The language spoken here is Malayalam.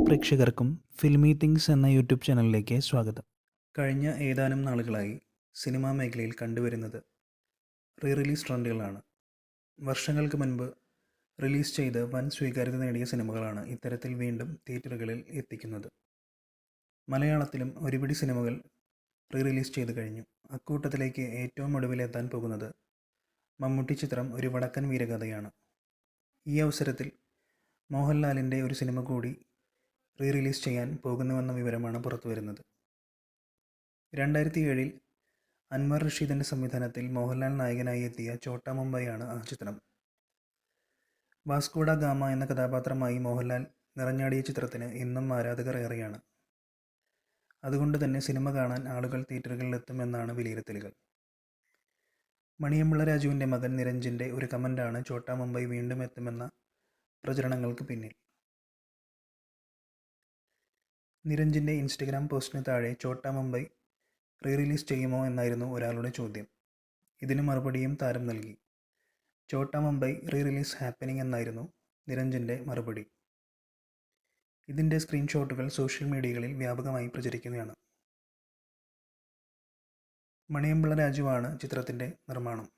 പ്രേക്ഷകർക്കും ഫിൽമി തിങ്സ് എന്ന യൂട്യൂബ് ചാനലിലേക്ക് സ്വാഗതം. കഴിഞ്ഞ ഏതാനും നാളുകളായി സിനിമാ മേഖലയിൽ കണ്ടുവരുന്നത് റിലീസ് ട്രെൻഡുകളാണ്. വർഷങ്ങൾക്ക് മുൻപ് റിലീസ് ചെയ്ത് വൻ സ്വീകാര്യത നേടിയ സിനിമകളാണ് ഇത്തരത്തിൽ വീണ്ടും തിയേറ്ററുകളിൽ എത്തിക്കുന്നത്. മലയാളത്തിലും ഒരുപിടി സിനിമകൾ റിലീസ് ചെയ്തു കഴിഞ്ഞു. അക്കൂട്ടത്തിലേക്ക് ഏറ്റവും ഒടുവിലെത്താൻ പോകുന്നത് മമ്മൂട്ടി ചിത്രം ഒരു വടക്കൻ വീരകഥയാണ്. ഈ അവസരത്തിൽ മോഹൻലാലിൻ്റെ ഒരു സിനിമ കൂടി റിലീസ് ചെയ്യാൻ പോകുന്നുവെന്ന വിവരമാണ് പുറത്തുവരുന്നത്. 2007 അൻവർ റഷീദിൻ്റെ സംവിധാനത്തിൽ മോഹൻലാൽ നായകനായി എത്തിയ ഛോട്ടാ മുംബൈയാണ് ആ ചിത്രം. വാസ്കോഡ ഗാമ എന്ന കഥാപാത്രമായി മോഹൻലാൽ നിറഞ്ഞാടിയ ചിത്രത്തിന് ഇന്നും ആരാധകർ ഏറെയാണ്. അതുകൊണ്ട് തന്നെ സിനിമ കാണാൻ ആളുകൾ തിയേറ്ററുകളിലെത്തുമെന്നാണ് വിലയിരുത്തലുകൾ. മണിയമ്പിള്ള രാജുവിൻ്റെ മകൻ നിരഞ്ജിൻ്റെ ഒരു കമൻ്റാണ് ഛോട്ടാ മുംബൈ വീണ്ടും എത്തുമെന്ന പ്രചരണങ്ങൾക്ക് പിന്നിൽ. നിരഞ്ജിൻ്റെ ഇൻസ്റ്റഗ്രാം പോസ്റ്റിന് താഴെ ഛോട്ടാ മുംബൈ റിലീസ് ചെയ്യുമോ എന്നായിരുന്നു ഒരാളുടെ ചോദ്യം. ഇതിന് മറുപടിയും താരം നൽകി. ഛോട്ടാ മുംബൈ റിലീസ് ഹാപ്പനിങ് എന്നായിരുന്നു നിരഞ്ജിൻ്റെ മറുപടി. ഇതിൻ്റെ സ്ക്രീൻഷോട്ടുകൾ സോഷ്യൽ മീഡിയകളിൽ വ്യാപകമായി പ്രചരിക്കുകയാണ്. മണിയമ്പിള്ള രാജുവാണ് ചിത്രത്തിൻ്റെ നിർമ്മാണം.